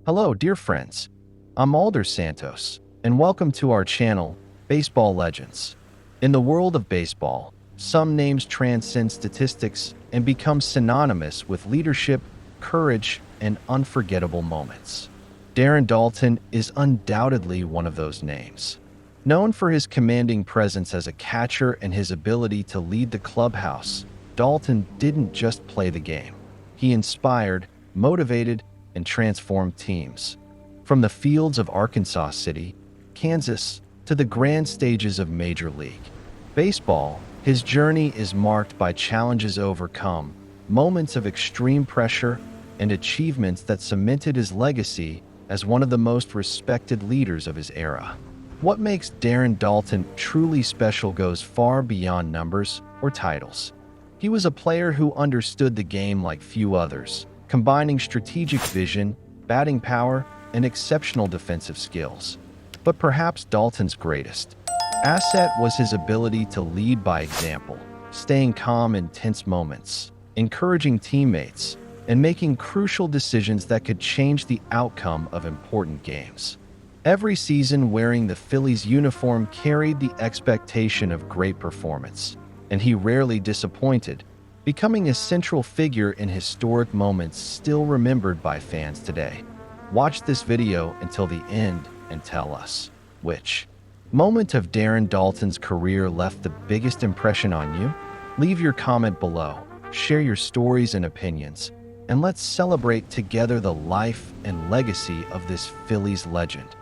Hello, dear friends. I'm Alder Santos, and welcome to our channel, Baseball Legends. In the world of baseball, some names transcend statistics and become synonymous with leadership, courage, and unforgettable moments. Darren Daulton is undoubtedly one of those names. Known for his commanding presence as a catcher and his ability to lead the clubhouse, Daulton didn't just play the game. He inspired, motivated, and transformed teams. From the fields of Arkansas City, Kansas, to the grand stages of Major League Baseball, his journey is marked by challenges overcome, moments of extreme pressure, and achievements that cemented his legacy as one of the most respected leaders of his era. What makes Darren Daulton truly special goes far beyond numbers or titles. He was a player who understood the game like few others, combining strategic vision, batting power, and exceptional defensive skills. But perhaps Daulton's greatest asset was his ability to lead by example, staying calm in tense moments, encouraging teammates, and making crucial decisions that could change the outcome of important games. Every season wearing the Phillies uniform carried the expectation of great performance, and he rarely disappointed, becoming a central figure in historic moments still remembered by fans today. Watch this video until the end and tell us which moment of Darren Daulton's career left the biggest impression on you. Leave your comment below, share your stories and opinions, and let's celebrate together the life and legacy of this Phillies legend.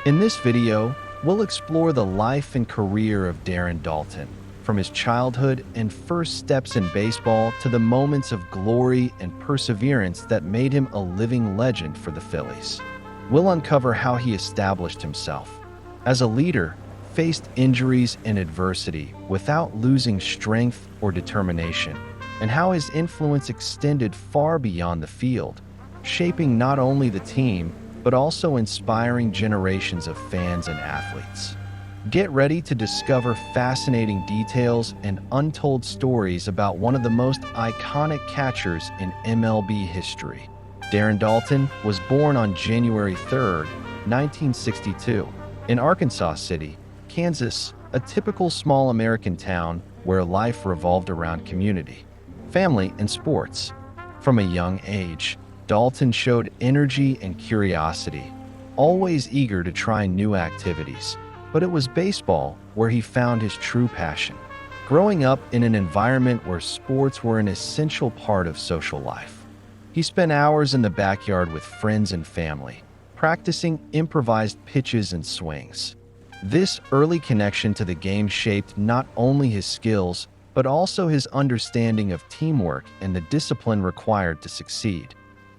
In this video, we'll explore the life and career of Darren Daulton, from his childhood and first steps in baseball to the moments of glory and perseverance that made him a living legend for the Phillies. We'll uncover how he established himself as a leader, faced injuries and adversity without losing strength or determination, and how his influence extended far beyond the field, shaping not only the team, but also inspiring generations of fans and athletes. Get ready to discover fascinating details and untold stories about one of the most iconic catchers in MLB history. Darren Daulton was born on January 3, 1962, in Arkansas City, Kansas, a typical small American town where life revolved around community, family, and sports. From a young age, Daulton showed energy and curiosity, always eager to try new activities, but it was baseball where he found his true passion. Growing up in an environment where sports were an essential part of social life, he spent hours in the backyard with friends and family, practicing improvised pitches and swings. This early connection to the game shaped not only his skills, but also his understanding of teamwork and the discipline required to succeed.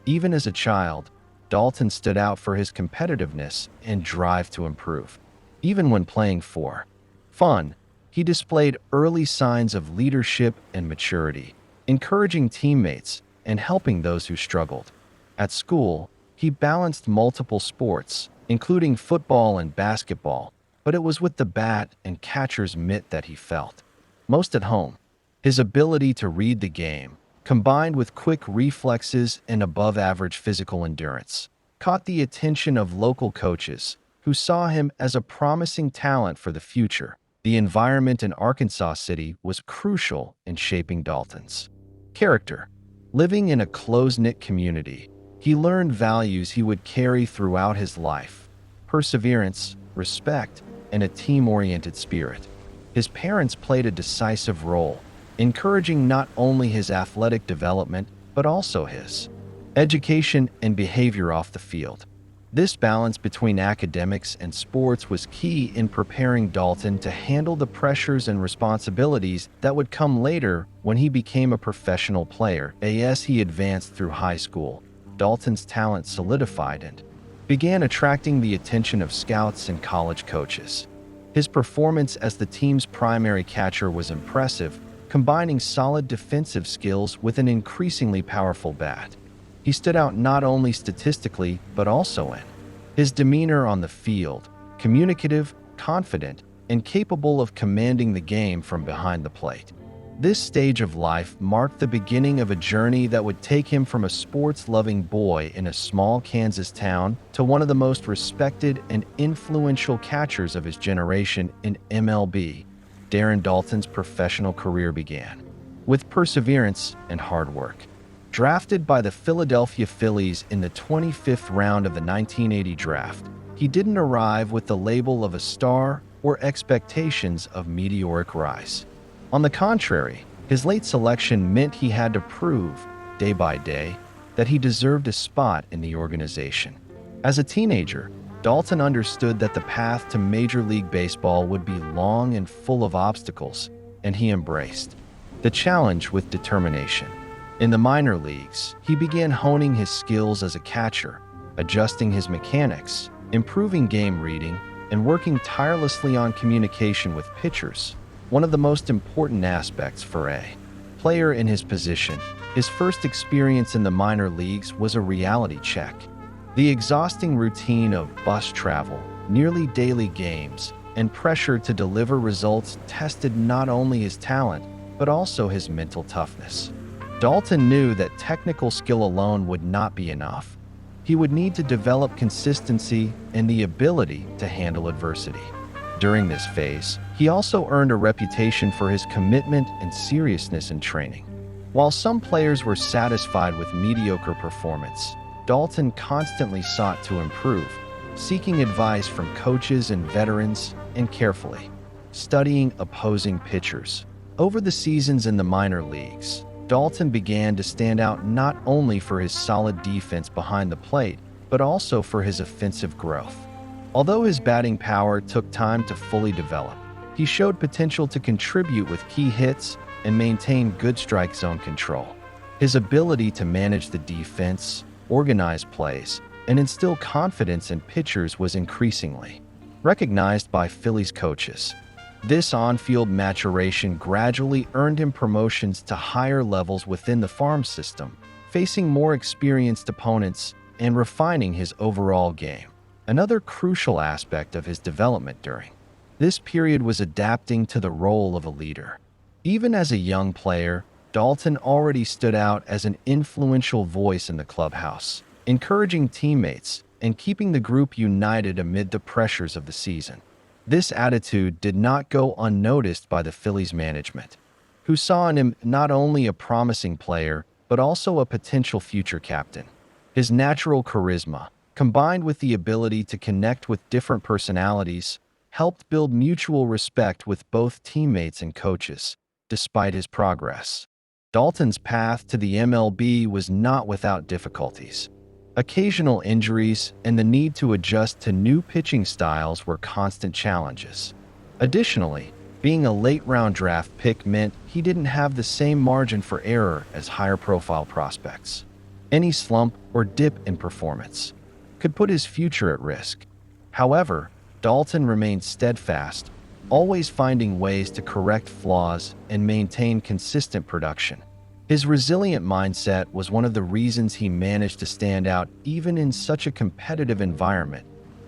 Even as a child, Daulton stood out for his competitiveness and drive to improve. Even when playing for fun, he displayed early signs of leadership and maturity, encouraging teammates and helping those who struggled. At school, he balanced multiple sports, including football and basketball, but it was with the bat and catcher's mitt that he felt most at home. His ability to read the game, combined with quick reflexes and above-average physical endurance, caught the attention of local coaches who saw him as a promising talent for the future. The environment in Arkansas City was crucial in shaping Daulton's character. Living in a close-knit community, he learned values he would carry throughout his life: perseverance, respect, and a team-oriented spirit. His parents played a decisive role, encouraging not only his athletic development, but also his education and behavior off the field. This balance between academics and sports was key in preparing Daulton to handle the pressures and responsibilities that would come later when he became a professional player. As he advanced through high school, Daulton's talent solidified and began attracting the attention of scouts and college coaches. His performance as the team's primary catcher was impressive, combining solid defensive skills with an increasingly powerful bat. He stood out not only statistically, but also in his demeanor on the field, communicative, confident, and capable of commanding the game from behind the plate. This stage of life marked the beginning of a journey that would take him from a sports-loving boy in a small Kansas town to one of the most respected and influential catchers of his generation in MLB. Darren Daulton's professional career began with perseverance and hard work. Drafted by the Philadelphia Phillies in the 25th round of the 1980 draft, he didn't arrive with the label of a star or expectations of meteoric rise. On the contrary, his late selection meant he had to prove, day by day, that he deserved a spot in the organization. As a teenager, Daulton understood that the path to Major League Baseball would be long and full of obstacles, and he embraced the challenge with determination. In the minor leagues, he began honing his skills as a catcher, adjusting his mechanics, improving game reading, and working tirelessly on communication with pitchers, one of the most important aspects for a player in his position. His first experience in the minor leagues was a reality check. The exhausting routine of bus travel, nearly daily games, and pressure to deliver results tested not only his talent, but also his mental toughness. Daulton knew that technical skill alone would not be enough. He would need to develop consistency and the ability to handle adversity. During this phase, he also earned a reputation for his commitment and seriousness in training. While some players were satisfied with mediocre performance, Daulton constantly sought to improve, seeking advice from coaches and veterans and carefully studying opposing pitchers. Over the seasons in the minor leagues, Daulton began to stand out not only for his solid defense behind the plate, but also for his offensive growth. Although his batting power took time to fully develop, he showed potential to contribute with key hits and maintain good strike zone control. His ability to manage the defense, organize plays, and instill confidence in pitchers was increasingly recognized by Phillies coaches. This on-field maturation gradually earned him promotions to higher levels within the farm system, facing more experienced opponents and refining his overall game. Another crucial aspect of his development during this period was adapting to the role of a leader. Even as a young player, Daulton already stood out as an influential voice in the clubhouse, encouraging teammates and keeping the group united amid the pressures of the season. This attitude did not go unnoticed by the Phillies management, who saw in him not only a promising player, but also a potential future captain. His natural charisma, combined with the ability to connect with different personalities, helped build mutual respect with both teammates and coaches. Despite his progress, Daulton's path to the MLB was not without difficulties. Occasional injuries and the need to adjust to new pitching styles were constant challenges. Additionally, being a late-round draft pick meant he didn't have the same margin for error as higher-profile prospects. Any slump or dip in performance could put his future at risk. However, Daulton remained steadfast, always finding ways to correct flaws and maintain consistent production. His resilient mindset was one of the reasons he managed to stand out even in such a competitive environment.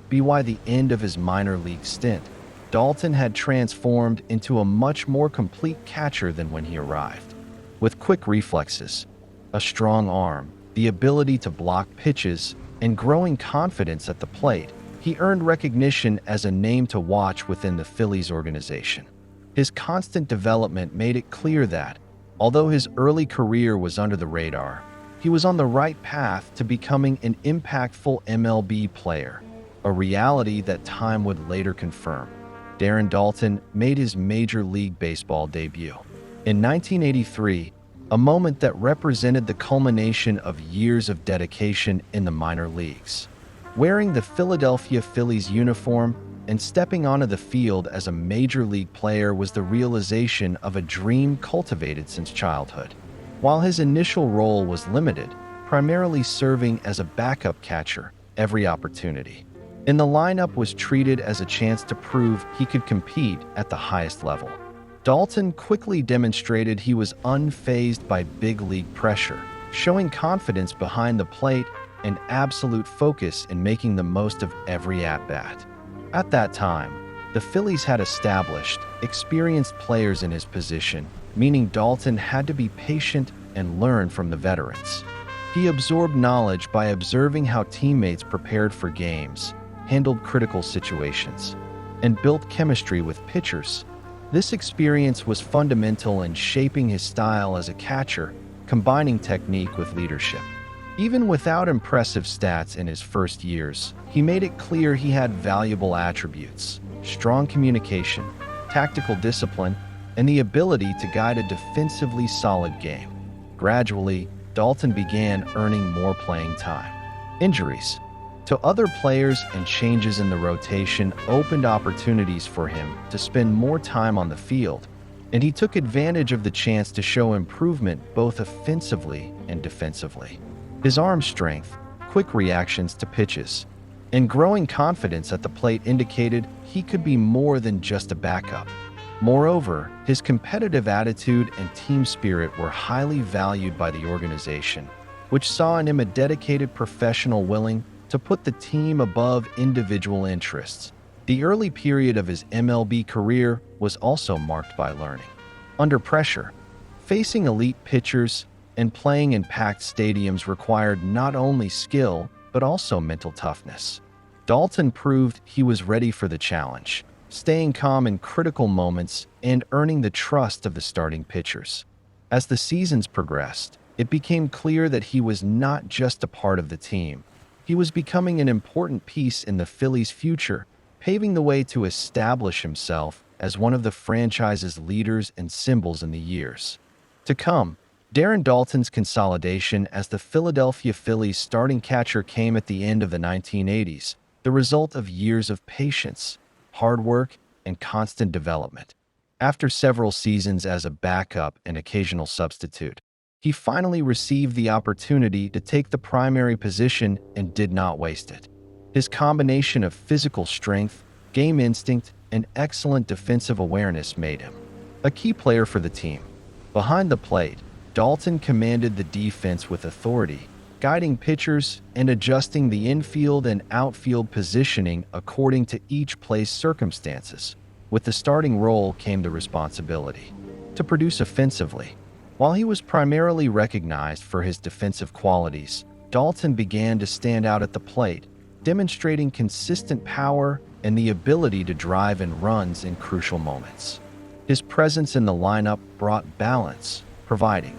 By the end of his minor league stint, Daulton had transformed into a much more complete catcher than when he arrived. With quick reflexes, a strong arm, the ability to block pitches, and growing confidence at the plate, he earned recognition as a name to watch within the Phillies organization. His constant development made it clear that, although his early career was under the radar, he was on the right path to becoming an impactful MLB player, a reality that time would later confirm. Darren Daulton made his Major League Baseball debut in 1983, a moment that represented the culmination of years of dedication in the minor leagues. Wearing the Philadelphia Phillies uniform and stepping onto the field as a major league player was the realization of a dream cultivated since childhood. While his initial role was limited, primarily serving as a backup catcher every opportunity, and the lineup was treated as a chance to prove he could compete at the highest level. Daulton quickly demonstrated he was unfazed by big league pressure, showing confidence behind the plate and absolute focus in making the most of every at-bat. At that time, the Phillies had established, experienced players in his position, meaning Daulton had to be patient and learn from the veterans. He absorbed knowledge by observing how teammates prepared for games, handled critical situations, and built chemistry with pitchers. This experience was fundamental in shaping his style as a catcher, combining technique with leadership. Even without impressive stats in his first years, he made it clear he had valuable attributes: strong communication, tactical discipline, and the ability to guide a defensively solid game. Gradually, Daulton began earning more playing time. Injuries to other players and changes in the rotation opened opportunities for him to spend more time on the field, and he took advantage of the chance to show improvement both offensively and defensively. His arm strength, quick reactions to pitches, and growing confidence at the plate indicated he could be more than just a backup. Moreover, his competitive attitude and team spirit were highly valued by the organization, which saw in him a dedicated professional willing to put the team above individual interests. The early period of his MLB career was also marked by learning. Under pressure, facing elite pitchers and playing in packed stadiums required not only skill, but also mental toughness. Daulton proved he was ready for the challenge, staying calm in critical moments and earning the trust of the starting pitchers. As the seasons progressed, it became clear that he was not just a part of the team. He was becoming an important piece in the Phillies' future, paving the way to establish himself as one of the franchise's leaders and symbols in the years to come. Darren Daulton's consolidation as the Philadelphia Phillies starting catcher came at the end of the 1980s, the result of years of patience, hard work, and constant development. After several seasons as a backup and occasional substitute, he finally received the opportunity to take the primary position and did not waste it. His combination of physical strength, game instinct, and excellent defensive awareness made him a key player for the team. Behind the plate, Daulton commanded the defense with authority, guiding pitchers and adjusting the infield and outfield positioning according to each play's circumstances. With the starting role came the responsibility to produce offensively. While he was primarily recognized for his defensive qualities, Daulton began to stand out at the plate, demonstrating consistent power and the ability to drive in runs in crucial moments. His presence in the lineup brought balance, providing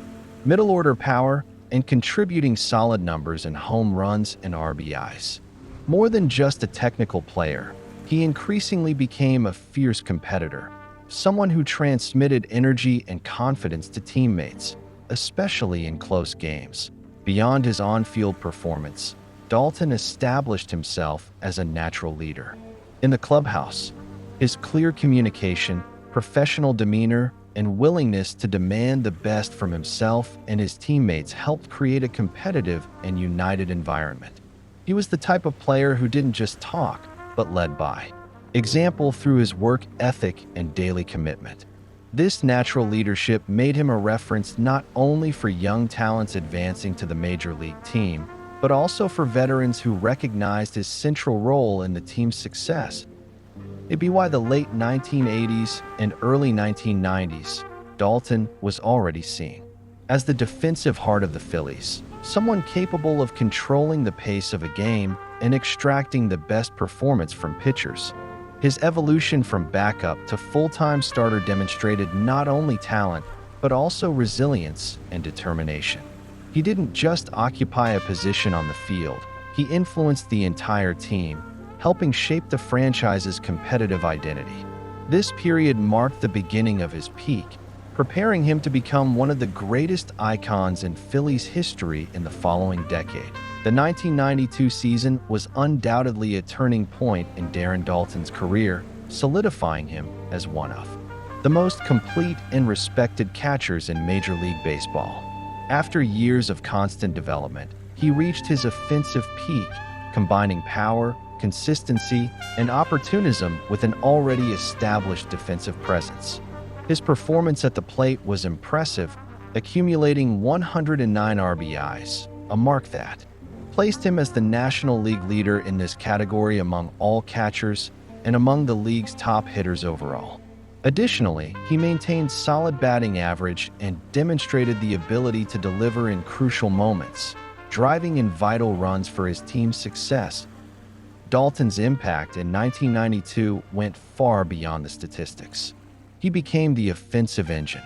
middle-order power and contributing solid numbers in home runs and RBIs. More than just a technical player, he increasingly became a fierce competitor, someone who transmitted energy and confidence to teammates, especially in close games. Beyond his on-field performance, Daulton established himself as a natural leader. In the clubhouse, his clear communication, professional demeanor, and willingness to demand the best from himself and his teammates helped create a competitive and united environment. He was the type of player who didn't just talk, but led by example through his work ethic and daily commitment. This natural leadership made him a reference not only for young talents advancing to the major league team, but also for veterans who recognized his central role in the team's success. It'd be why the late 1980s and early 1990s, Daulton was already seen as the defensive heart of the Phillies, someone capable of controlling the pace of a game and extracting the best performance from pitchers. His evolution from backup to full-time starter demonstrated not only talent, but also resilience and determination. He didn't just occupy a position on the field, he influenced the entire team, helping shape the franchise's competitive identity. This period marked the beginning of his peak, preparing him to become one of the greatest icons in Phillies history in the following decade. The 1992 season was undoubtedly a turning point in Darren Daulton's career, solidifying him as one of the most complete and respected catchers in Major League Baseball. After years of constant development, he reached his offensive peak, combining power, consistency, and opportunism with an already established defensive presence. His performance at the plate was impressive, accumulating 109 RBIs, a mark that placed him as the National League leader in this category among all catchers and among the league's top hitters overall. Additionally, he maintained solid batting average and demonstrated the ability to deliver in crucial moments, driving in vital runs for his team's success. Daulton's impact in 1992 went far beyond the statistics. He became the offensive engine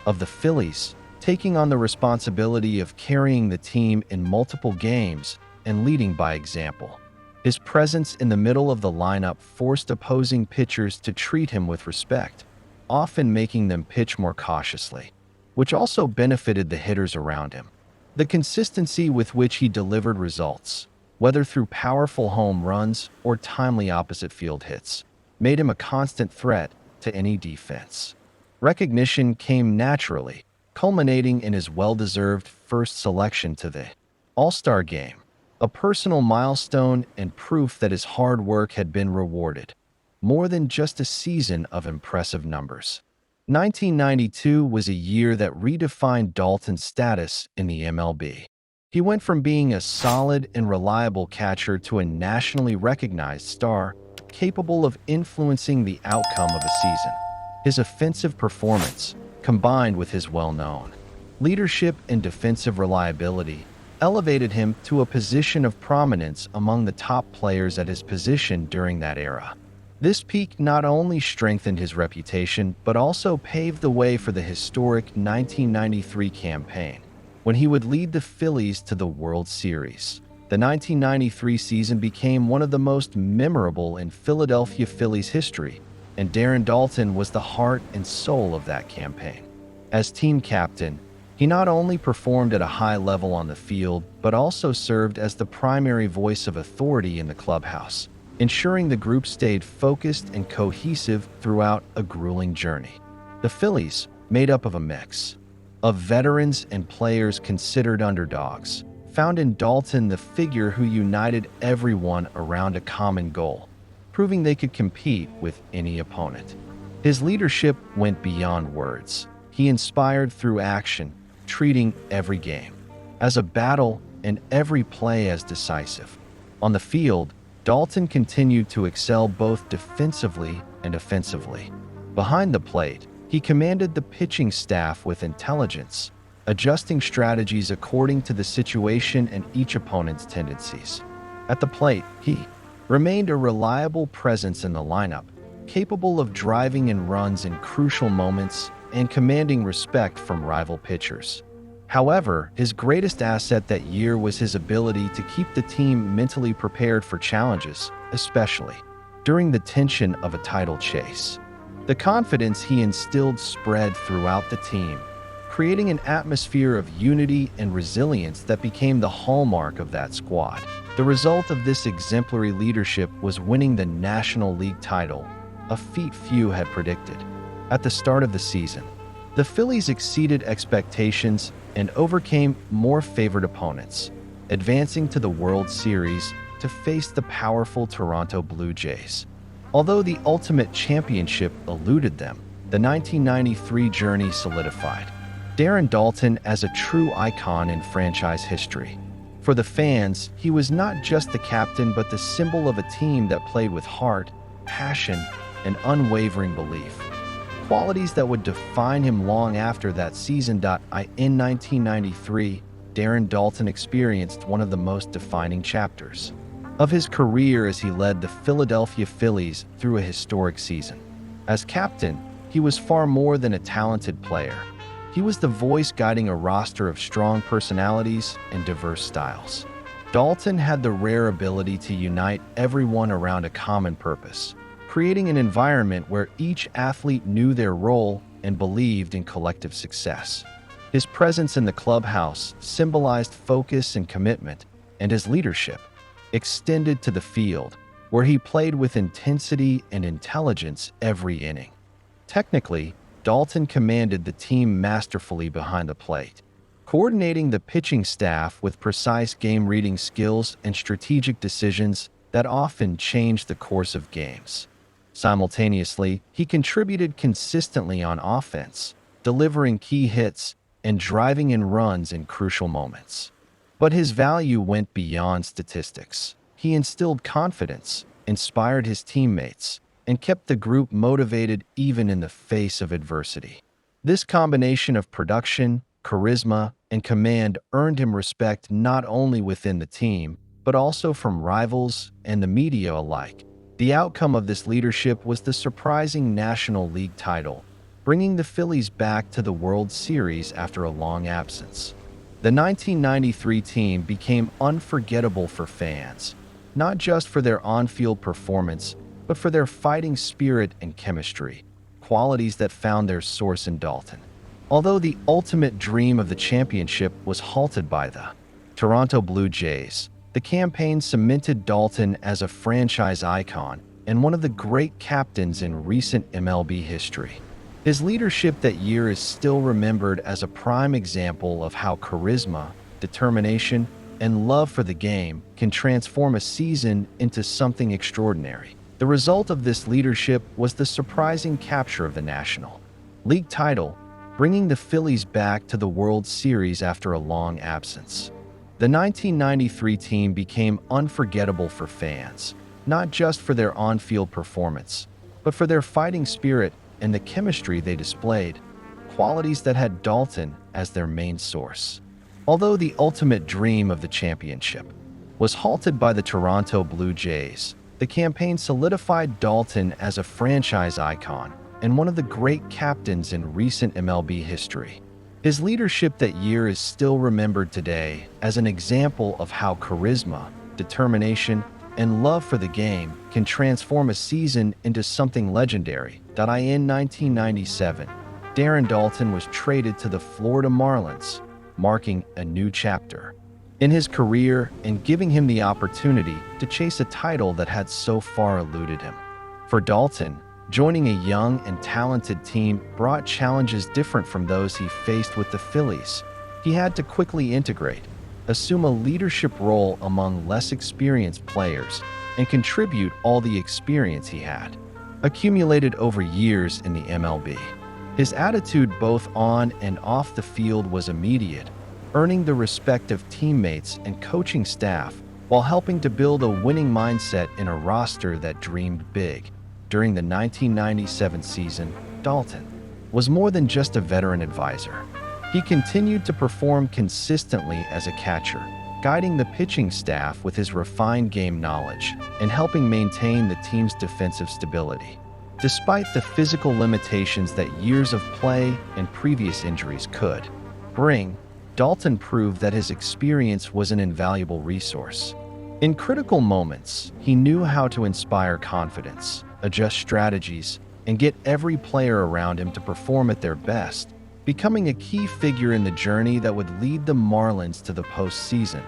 of the Phillies, taking on the responsibility of carrying the team in multiple games and leading by example. His presence in the middle of the lineup forced opposing pitchers to treat him with respect, often making them pitch more cautiously, which also benefited the hitters around him. The consistency with which he delivered results, whether through powerful home runs or timely opposite field hits, made him a constant threat to any defense. Recognition came naturally, culminating in his well-deserved first selection to the All-Star Game, a personal milestone and proof that his hard work had been rewarded, more than just a season of impressive numbers. 1992 was a year that redefined Daulton's status in the MLB. He went from being a solid and reliable catcher to a nationally recognized star, capable of influencing the outcome of a season. His offensive performance, combined with his well-known leadership and defensive reliability, elevated him to a position of prominence among the top players at his position during that era. This peak not only strengthened his reputation, but also paved the way for the historic 1993 campaign, when he would lead the Phillies to the World Series. The 1993 season became one of the most memorable in Philadelphia Phillies history, and Darren Daulton was the heart and soul of that campaign. As team captain, he not only performed at a high level on the field, but also served as the primary voice of authority in the clubhouse, ensuring the group stayed focused and cohesive throughout a grueling journey. The Phillies, made up of a mix of veterans and players considered underdogs, found in Daulton the figure who united everyone around a common goal, proving they could compete with any opponent. His leadership went beyond words. He inspired through action, treating every game as a battle and every play as decisive. On the field, Daulton continued to excel both defensively and offensively. Behind the plate, he commanded the pitching staff with intelligence, adjusting strategies according to the situation and each opponent's tendencies. At the plate, he remained a reliable presence in the lineup, capable of driving in runs in crucial moments and commanding respect from rival pitchers. However, his greatest asset that year was his ability to keep the team mentally prepared for challenges, especially during the tension of a title chase. The confidence he instilled spread throughout the team, creating an atmosphere of unity and resilience that became the hallmark of that squad. The result of this exemplary leadership was winning the National League title, a feat few had predicted. At the start of the season, the Phillies exceeded expectations and overcame more favored opponents, advancing to the World Series to face the powerful Toronto Blue Jays. Although the ultimate championship eluded them, the 1993 journey solidified Darren Daulton as a true icon in franchise history. For the fans, he was not just the captain but the symbol of a team that played with heart, passion, and unwavering belief, qualities that would define him long after that season. In 1993, Darren Daulton experienced one of the most defining chapters of his career as he led the Philadelphia Phillies through a historic season. As captain, he was far more than a talented player. He was the voice guiding a roster of strong personalities and diverse styles. Daulton had the rare ability to unite everyone around a common purpose, creating an environment where each athlete knew their role and believed in collective success. His presence in the clubhouse symbolized focus and commitment, and his leadership extended to the field, where he played with intensity and intelligence every inning. Technically, Daulton commanded the team masterfully behind the plate, coordinating the pitching staff with precise game-reading skills and strategic decisions that often changed the course of games. Simultaneously, he contributed consistently on offense, delivering key hits and driving in runs in crucial moments. But his value went beyond statistics. He instilled confidence, inspired his teammates, and kept the group motivated even in the face of adversity. This combination of production, charisma, and command earned him respect not only within the team, but also from rivals and the media alike. The outcome of this leadership was the surprising National League title, bringing the Phillies back to the World Series after a long absence. The 1993 team became unforgettable for fans, not just for their on-field performance, but for their fighting spirit and chemistry, qualities that found their source in Daulton. Although the ultimate dream of the championship was halted by the Toronto Blue Jays, the campaign cemented Daulton as a franchise icon and one of the great captains in recent MLB history. His leadership that year is still remembered as a prime example of how charisma, determination, and love for the game can transform a season into something extraordinary. The result of this leadership was the surprising capture of the National League title, bringing the Phillies back to the World Series after a long absence. The 1993 team became unforgettable for fans, not just for their on-field performance, but for their fighting spirit and the chemistry they displayed, qualities that had Daulton as their main source. Although the ultimate dream of the championship was halted by the Toronto Blue Jays, the campaign solidified Daulton as a franchise icon and one of the great captains in recent MLB history. His leadership that year is still remembered today as an example of how charisma, determination, and love for the game can transform a season into something legendary. In 1997, Darren Daulton was traded to the Florida Marlins, marking a new chapter in his career and giving him the opportunity to chase a title that had so far eluded him. For Daulton, joining a young and talented team brought challenges different from those he faced with the Phillies. He had to quickly integrate, assume a leadership role among less experienced players, and contribute all the experience he had accumulated over years in the MLB. His attitude both on and off the field was immediate, earning the respect of teammates and coaching staff while helping to build a winning mindset in a roster that dreamed big. During the 1997 season, Daulton was more than just a veteran advisor. He continued to perform consistently as a catcher, guiding the pitching staff with his refined game knowledge and helping maintain the team's defensive stability. Despite the physical limitations that years of play and previous injuries could bring, Daulton proved that his experience was an invaluable resource. In critical moments, he knew how to inspire confidence, adjust strategies, and get every player around him to perform at their best, becoming a key figure in the journey that would lead the Marlins to the postseason.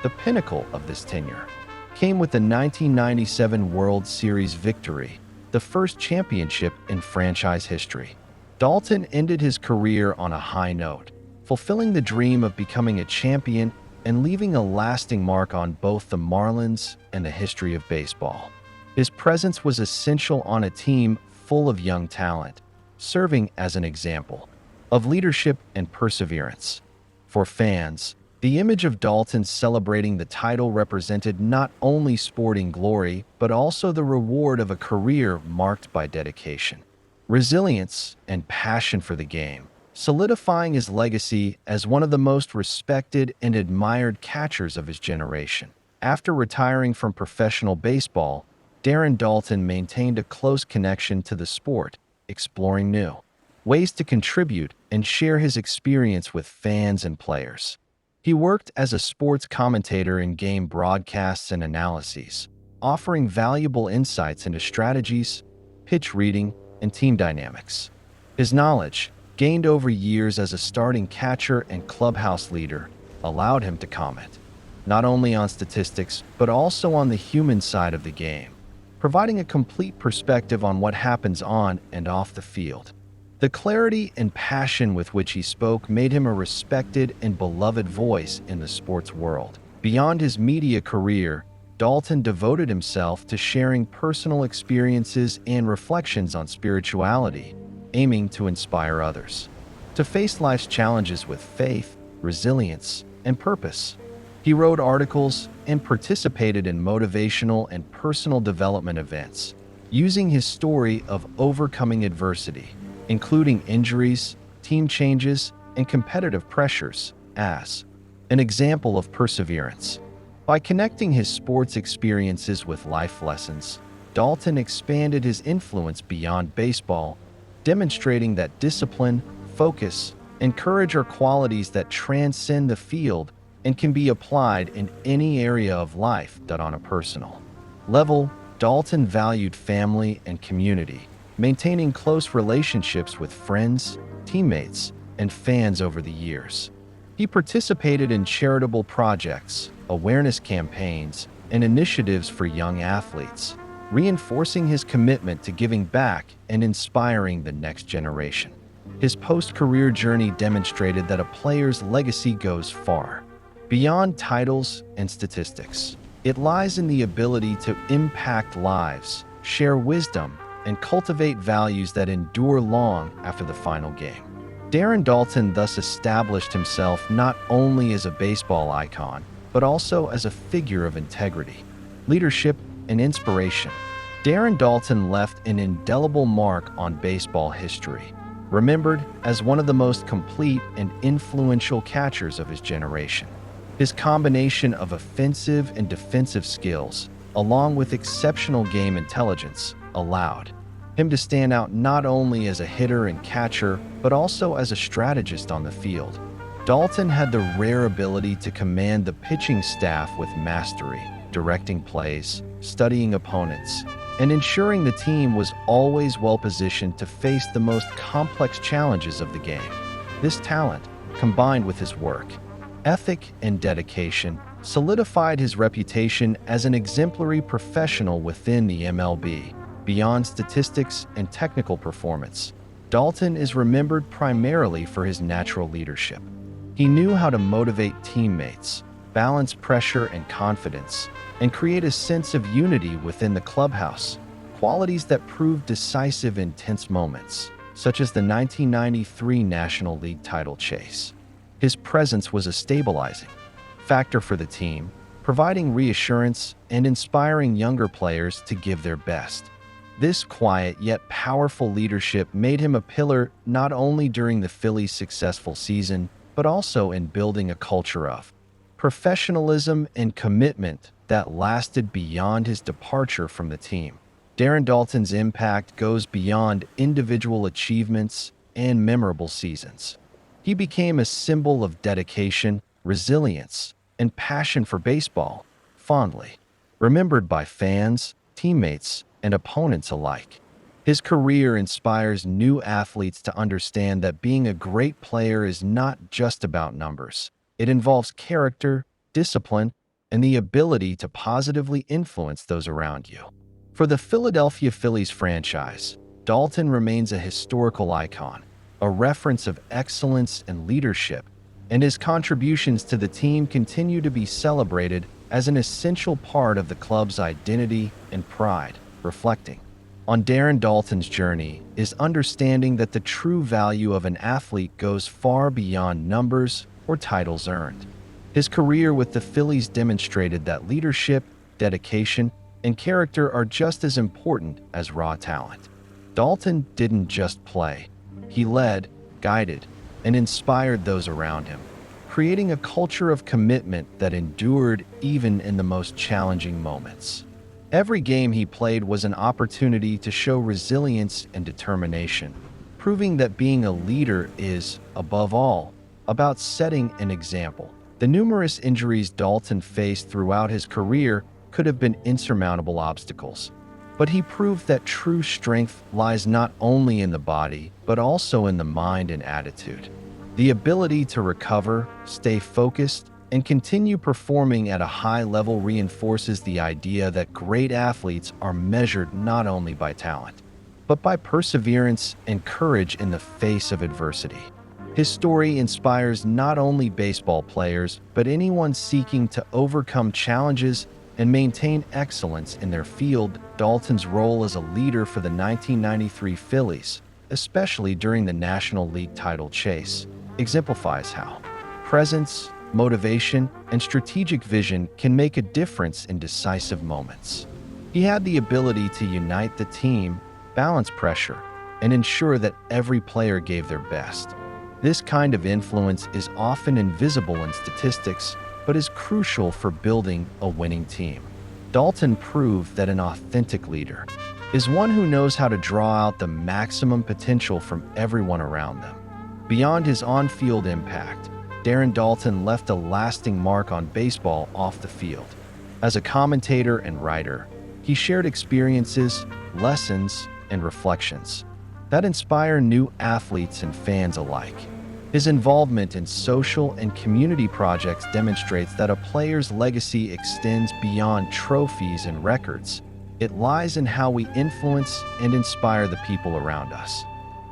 The pinnacle of this tenure came with the 1997 World Series victory, the first championship in franchise history. Daulton ended his career on a high note, fulfilling the dream of becoming a champion and leaving a lasting mark on both the Marlins and the history of baseball. His presence was essential on a team full of young talent, serving as an example of leadership and perseverance. For fans, the image of Daulton celebrating the title represented not only sporting glory, but also the reward of a career marked by dedication, resilience, and passion for the game, solidifying his legacy as one of the most respected and admired catchers of his generation. After retiring from professional baseball, Darren Daulton maintained a close connection to the sport, exploring new ways to contribute and share his experience with fans and players. He worked as a sports commentator in game broadcasts and analyses, offering valuable insights into strategies, pitch reading, and team dynamics. His knowledge, gained over years as a starting catcher and clubhouse leader, allowed him to comment not only on statistics, but also on the human side of the game, providing a complete perspective on what happens on and off the field. The clarity and passion with which he spoke made him a respected and beloved voice in the sports world. Beyond his media career, Daulton devoted himself to sharing personal experiences and reflections on spirituality, aiming to inspire others to face life's challenges with faith, resilience, and purpose. He wrote articles and participated in motivational and personal development events, using his story of overcoming adversity, including injuries, team changes, and competitive pressures, as an example of perseverance. By connecting his sports experiences with life lessons, Daulton expanded his influence beyond baseball, demonstrating that discipline, focus, and courage are qualities that transcend the field and can be applied in any area of life. On a personal level, Daulton valued family and community, maintaining close relationships with friends, teammates, and fans over the years. He participated in charitable projects, awareness campaigns, and initiatives for young athletes, reinforcing his commitment to giving back and inspiring the next generation. His post-career journey demonstrated that a player's legacy goes far beyond titles and statistics. It lies in the ability to impact lives, share wisdom, and cultivate values that endure long after the final game. Darren Daulton thus established himself not only as a baseball icon, but also as a figure of integrity, leadership, and inspiration. Darren Daulton left an indelible mark on baseball history, remembered as one of the most complete and influential catchers of his generation. His combination of offensive and defensive skills, along with exceptional game intelligence, allowed him to stand out not only as a hitter and catcher, but also as a strategist on the field. Daulton had the rare ability to command the pitching staff with mastery, directing plays, studying opponents, and ensuring the team was always well-positioned to face the most complex challenges of the game. This talent, combined with his work ethic and dedication, solidified his reputation as an exemplary professional within the MLB. Beyond statistics and technical performance, Daulton is remembered primarily for his natural leadership. He knew how to motivate teammates, balance pressure and confidence, and create a sense of unity within the clubhouse, qualities that proved decisive in tense moments, such as the 1993 National League title chase. His presence was a stabilizing factor for the team, providing reassurance and inspiring younger players to give their best. This quiet yet powerful leadership made him a pillar not only during the Phillies' successful season, but also in building a culture of professionalism and commitment that lasted beyond his departure from the team. Darren Daulton's impact goes beyond individual achievements and memorable seasons. He became a symbol of dedication, resilience, and passion for baseball, fondly remembered by fans, teammates, and opponents alike. His career inspires new athletes to understand that being a great player is not just about numbers. It involves character, discipline, and the ability to positively influence those around you. For the Philadelphia Phillies franchise, Daulton remains a historical icon, a reference of excellence and leadership, and his contributions to the team continue to be celebrated as an essential part of the club's identity and pride. Reflecting on Darren Daulton's journey is understanding that the true value of an athlete goes far beyond numbers or titles earned. His career with the Phillies demonstrated that leadership, dedication, and character are just as important as raw talent. Daulton didn't just play. He led, guided, and inspired those around him, creating a culture of commitment that endured even in the most challenging moments. Every game he played was an opportunity to show resilience and determination, proving that being a leader is, above all, about setting an example. The numerous injuries Daulton faced throughout his career could have been insurmountable obstacles, but he proved that true strength lies not only in the body, but also in the mind and attitude. The ability to recover, stay focused, and continue performing at a high level reinforces the idea that great athletes are measured not only by talent, but by perseverance and courage in the face of adversity. His story inspires not only baseball players, but anyone seeking to overcome challenges and maintain excellence in their field. Daulton's role as a leader for the 1993 Phillies, especially during the National League title chase, exemplifies how presence, motivation, and strategic vision can make a difference in decisive moments. He had the ability to unite the team, balance pressure, and ensure that every player gave their best. This kind of influence is often invisible in statistics, but is crucial for building a winning team. Daulton proved that an authentic leader is one who knows how to draw out the maximum potential from everyone around them. Beyond his on-field impact, Darren Daulton left a lasting mark on baseball off the field. As a commentator and writer, he shared experiences, lessons, and reflections that inspire new athletes and fans alike. His involvement in social and community projects demonstrates that a player's legacy extends beyond trophies and records. It lies in how we influence and inspire the people around us.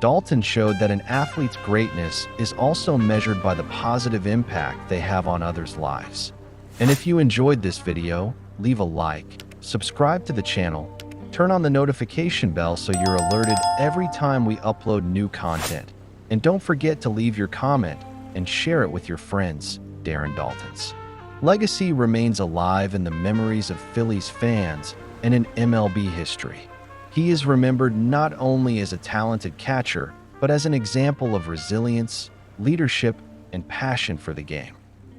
Daulton showed that an athlete's greatness is also measured by the positive impact they have on others' lives. And if you enjoyed this video, leave a like, subscribe to the channel, turn on the notification bell so you're alerted every time we upload new content. And don't forget to leave your comment and share it with your friends. Darren Daulton's legacy remains alive in the memories of Phillies fans and in MLB history. He is remembered not only as a talented catcher, but as an example of resilience, leadership, and passion for the game.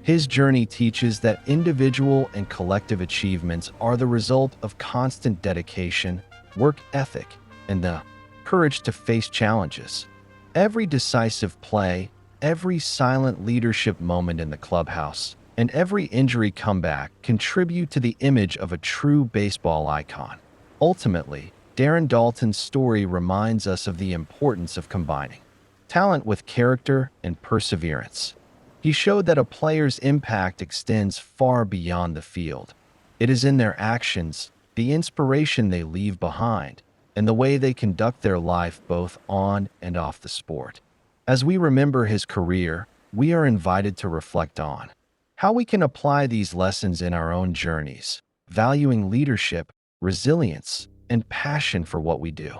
His journey teaches that individual and collective achievements are the result of constant dedication, work ethic, and the courage to face challenges. Every decisive play, every silent leadership moment in the clubhouse, and every injury comeback contribute to the image of a true baseball icon. Ultimately, Darren Daulton's story reminds us of the importance of combining talent with character and perseverance. He showed that a player's impact extends far beyond the field. It is in their actions, the inspiration they leave behind, and the way they conduct their life both on and off the sport. As we remember his career, we are invited to reflect on how we can apply these lessons in our own journeys, valuing leadership, resilience, and passion for what we do.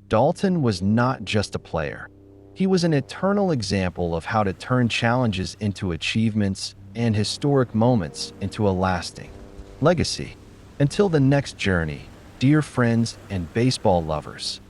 Daulton was not just a player. He was an eternal example of how to turn challenges into achievements and historic moments into a lasting legacy. Until the next journey, dear friends and baseball lovers,